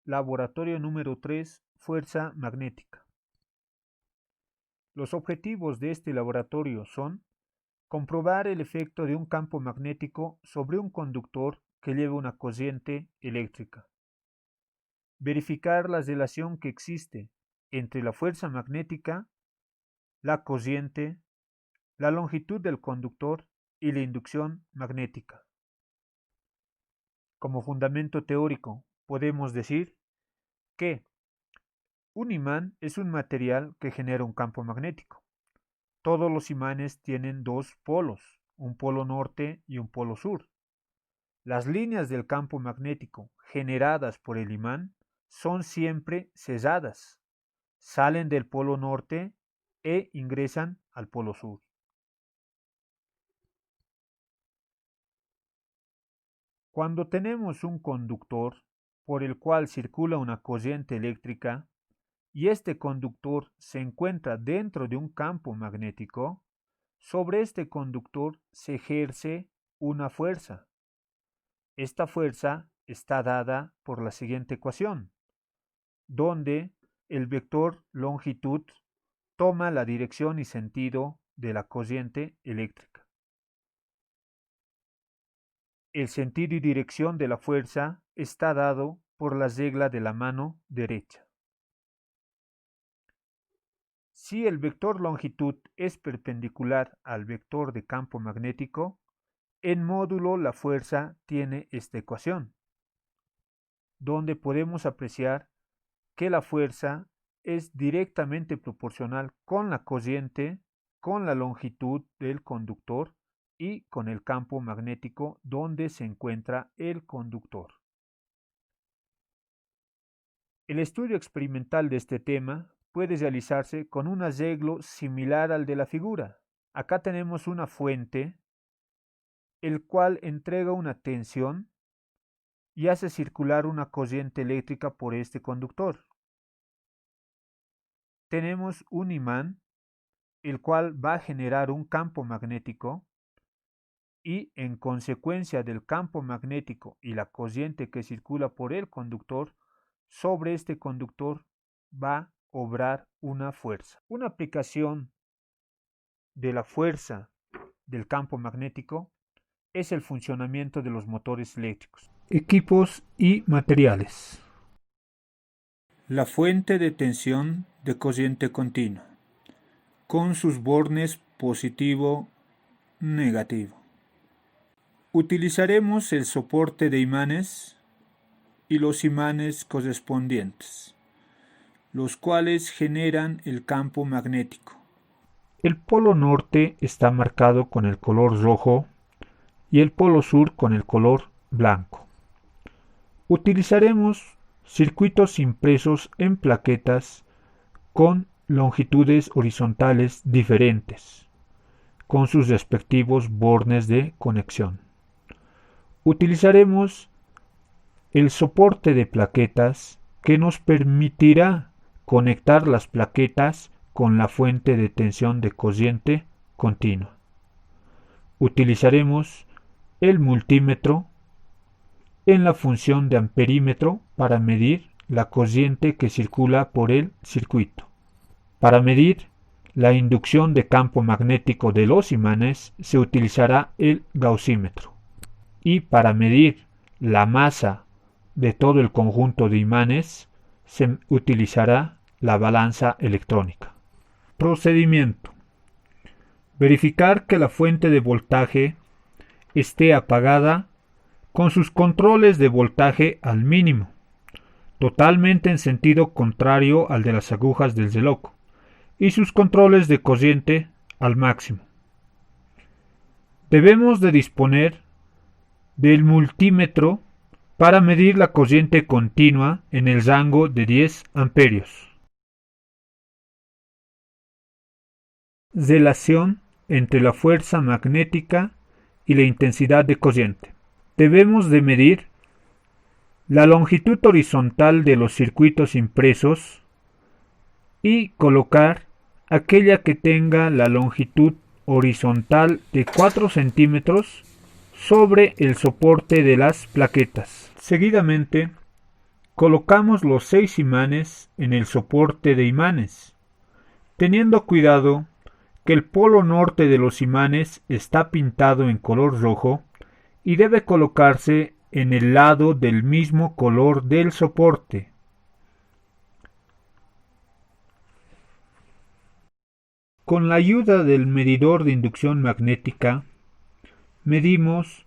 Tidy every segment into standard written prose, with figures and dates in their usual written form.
Laboratorio número 3, Fuerza magnética. Los objetivos de este laboratorio son comprobar el efecto de un campo magnético sobre un conductor que lleva una corriente eléctrica, verificar la relación que existe entre la fuerza magnética, la corriente, la longitud del conductor y la inducción magnética. Como fundamento teórico, podemos decir que un imán es un material que genera un campo magnético. Todos los imanes tienen dos polos, un polo norte y un polo sur. Las líneas del campo magnético generadas por el imán son siempre cesadas, salen del polo norte e ingresan al polo sur. Cuando tenemos un conductor por el cual circula una corriente eléctrica y este conductor se encuentra dentro de un campo magnético, sobre este conductor se ejerce una fuerza. Esta fuerza está dada por la siguiente ecuación, donde el vector longitud toma la dirección y sentido de la corriente eléctrica. El sentido y dirección de la fuerza está dado por la regla de la mano derecha. Si el vector longitud es perpendicular al vector de campo magnético, en módulo la fuerza tiene esta ecuación, donde podemos apreciar que la fuerza es directamente proporcional con la corriente, con la longitud del conductor y con el campo magnético donde se encuentra el conductor. El estudio experimental de este tema puede realizarse con un arreglo similar al de la figura. Acá tenemos una fuente, el cual entrega una tensión y hace circular una corriente eléctrica por este conductor. Tenemos un imán, el cual va a generar un campo magnético y en consecuencia del campo magnético y la corriente que circula por el conductor, sobre este conductor va a obrar una fuerza. Una aplicación de la fuerza del campo magnético es el funcionamiento de los motores eléctricos. Equipos y materiales. La fuente de tensión de corriente continua, con sus bornes positivo-negativo. Utilizaremos el soporte de imanes y los imanes correspondientes, los cuales generan el campo magnético. El polo norte está marcado con el color rojo y el polo sur con el color blanco. Utilizaremos circuitos impresos en plaquetas con longitudes horizontales diferentes, con sus respectivos bornes de conexión. Utilizaremos el soporte de plaquetas que nos permitirá conectar las plaquetas con la fuente de tensión de corriente continua. Utilizaremos el multímetro en la función de amperímetro para medir la corriente que circula por el circuito. Para medir la inducción de campo magnético de los imanes se utilizará el gaussímetro. Y para medir la masa de todo el conjunto de imanes se utilizará la balanza electrónica. Procedimiento. Verificar que la fuente de voltaje esté apagada con sus controles de voltaje al mínimo, totalmente en sentido contrario al de las agujas del reloj, y sus controles de corriente al máximo. Debemos de disponer del multímetro para medir la corriente continua en el rango de 10 amperios. Relación entre la fuerza magnética y la intensidad de corriente. Debemos de medir la longitud horizontal de los circuitos impresos y colocar aquella que tenga la longitud horizontal de 4 centímetros sobre el soporte de las plaquetas. Seguidamente, Colocamos los 6 imanes en el soporte de imanes, teniendo cuidado que el polo norte de los imanes está pintado en color rojo y debe colocarse en el lado del mismo color del soporte. Con la ayuda del medidor de inducción magnética, medimos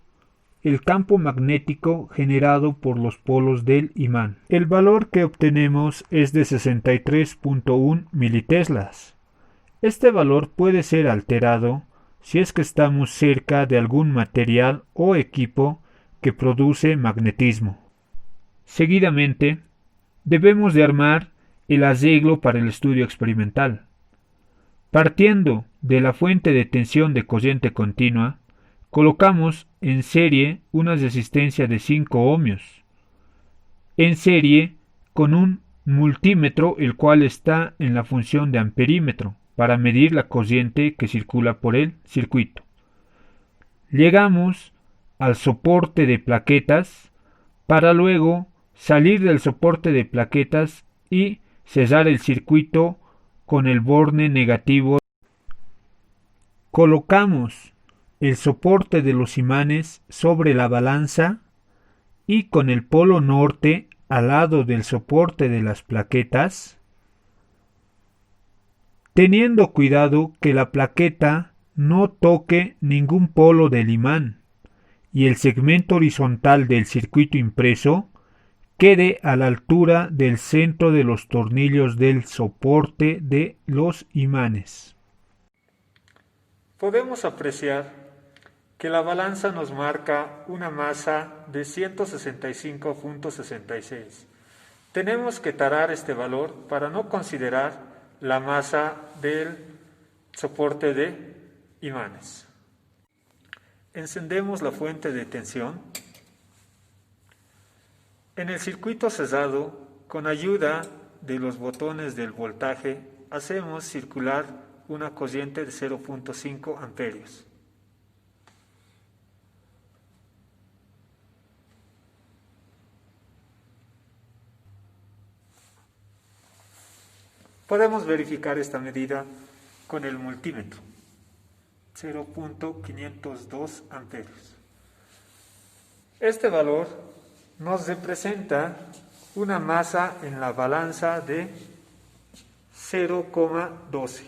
el campo magnético generado por los polos del imán. El valor que obtenemos es de 63.1 militeslas. Este valor puede ser alterado si es que estamos cerca de algún material o equipo que produce magnetismo. Seguidamente, debemos de armar el arreglo para el estudio experimental. Partiendo de la fuente de tensión de corriente continua, colocamos en serie una resistencia de 5 ohmios, en serie con un multímetro el cual está en la función de amperímetro para medir la corriente que circula por el circuito. Llegamos al soporte de plaquetas para luego salir del soporte de plaquetas y cerrar el circuito con el borne negativo. Colocamos el soporte de los imanes sobre la balanza y con el polo norte al lado del soporte de las plaquetas, teniendo cuidado que la plaqueta no toque ningún polo del imán y el segmento horizontal del circuito impreso quede a la altura del centro de los tornillos del soporte de los imanes. Podemos apreciar que la balanza nos marca una masa de 165.66. Tenemos que tarar este valor para no considerar la masa del soporte de imanes. Encendemos la fuente de tensión. En el circuito cerrado, con ayuda de los botones del voltaje, hacemos circular una corriente de 0.5 amperios. Podemos verificar esta medida con el multímetro, 0.502 amperios. Este valor nos representa una masa en la balanza de 0,12.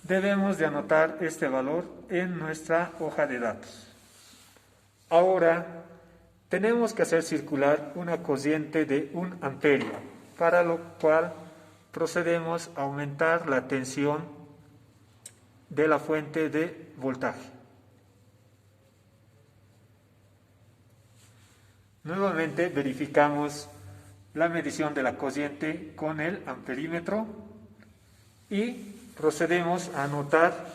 Debemos de anotar este valor en nuestra hoja de datos. Ahora tenemos que hacer circular una corriente de 1 amperio, para lo cual procedemos a aumentar la tensión de la fuente de voltaje. Nuevamente verificamos la medición de la corriente con el amperímetro y procedemos a anotar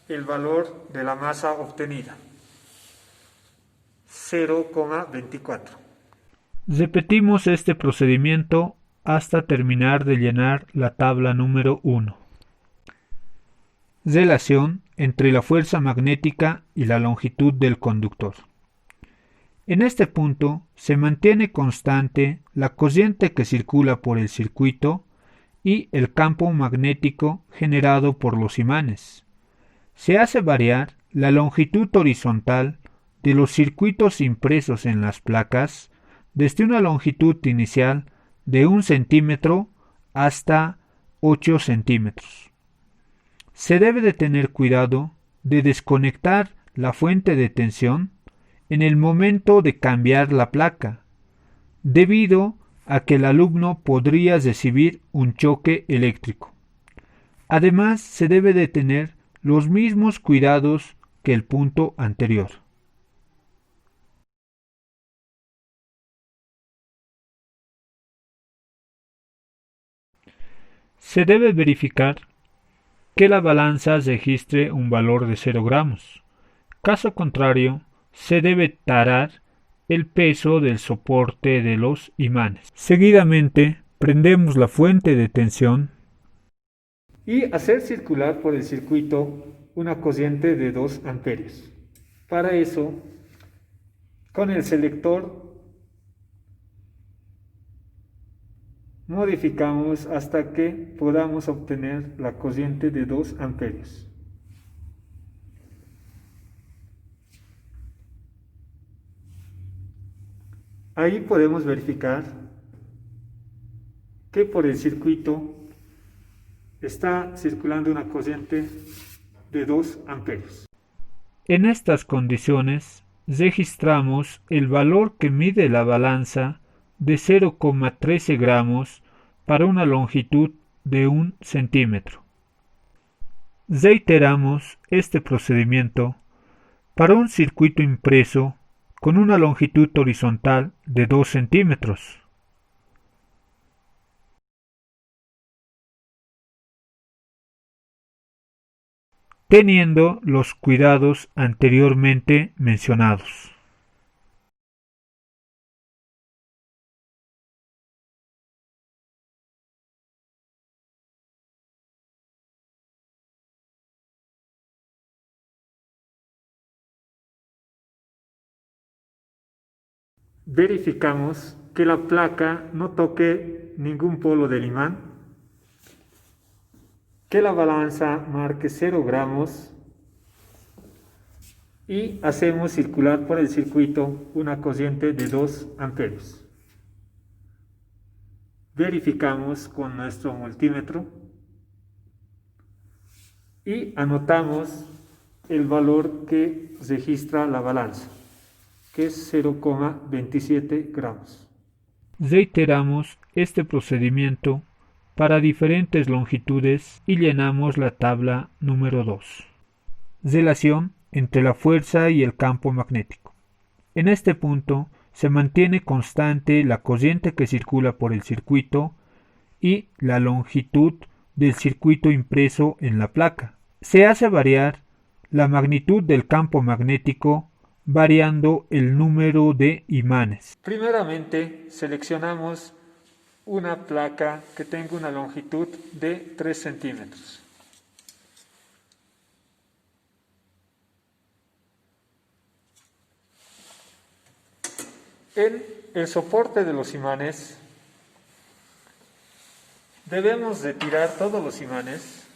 el valor de la masa obtenida, 0,24. Repetimos este procedimiento hasta terminar de llenar la tabla número 1. Relación entre la fuerza magnética y la longitud del conductor. En este punto se mantiene constante la corriente que circula por el circuito y el campo magnético generado por los imanes. Se hace variar la longitud horizontal de los circuitos impresos en las placas desde una longitud inicial de 1 centímetro hasta 8 centímetros. Se debe de tener cuidado de desconectar la fuente de tensión en el momento de cambiar la placa, debido a que el alumno podría recibir un choque eléctrico. Además, se debe de tener los mismos cuidados que el punto anterior. Se debe verificar que la balanza registre un valor de 0 gramos. Caso contrario, se debe tarar el peso del soporte de los imanes. Seguidamente, prendemos la fuente de tensión y hacer circular por el circuito una corriente de 2 amperios. Para eso, con el selector modificamos hasta que podamos obtener la corriente de 2 amperios. Ahí podemos verificar que por el circuito está circulando una corriente de 2 amperios. En estas condiciones registramos el valor que mide la balanza de 0,13 gramos para una longitud de 1 centímetro. Reiteramos este procedimiento para un circuito impreso con una longitud horizontal de 2 centímetros. Teniendo los cuidados anteriormente mencionados. Verificamos que la placa no toque ningún polo del imán, que la balanza marque 0 gramos y hacemos circular por el circuito una corriente de 2 amperios. Verificamos con nuestro multímetro y anotamos el valor que registra la balanza, que es 0,27 gramos. Reiteramos este procedimiento para diferentes longitudes y llenamos la tabla número 2. Relación entre la fuerza y el campo magnético. En este punto se mantiene constante la corriente que circula por el circuito y la longitud del circuito impreso en la placa. Se hace variar la magnitud del campo magnético variando el número de imanes. Primeramente seleccionamos una placa que tenga una longitud de 3 centímetros. En el soporte de los imanes debemos retirar todos los imanes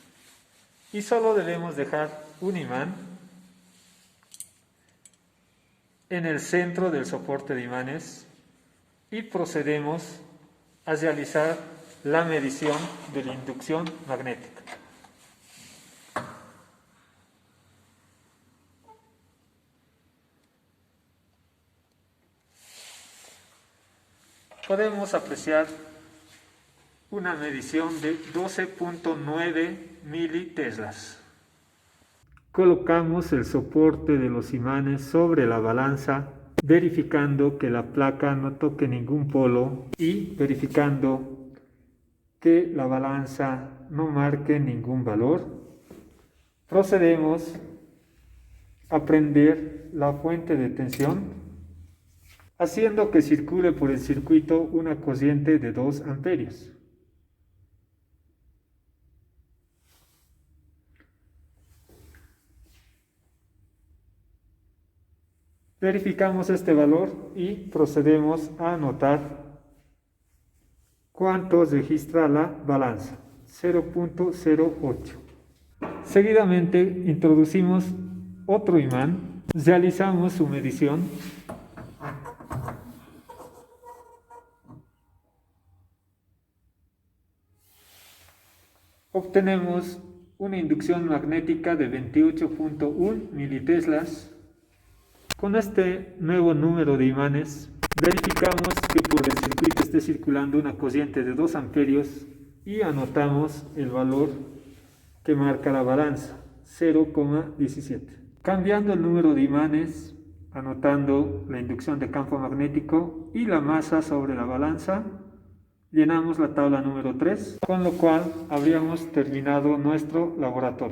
y solo debemos dejar un imán en el centro del soporte de imanes y procedemos a realizar la medición de la inducción magnética. Podemos apreciar una medición de 12.9 militeslas. Colocamos el soporte de los imanes sobre la balanza, verificando que la placa no toque ningún polo y verificando que la balanza no marque ningún valor. Procedemos a prender la fuente de tensión, haciendo que circule por el circuito una corriente de 2 amperios. Verificamos este valor y procedemos a anotar cuánto registra la balanza, 0.08. Seguidamente introducimos otro imán, realizamos su medición obtenemos una inducción magnética de 28.1 militeslas. Con este nuevo número de imanes, verificamos que por el circuito esté circulando una corriente de 2 amperios y anotamos el valor que marca la balanza, 0,17. Cambiando el número de imanes, anotando la inducción de campo magnético y la masa sobre la balanza, llenamos la tabla número 3, con lo cual habríamos terminado nuestro laboratorio.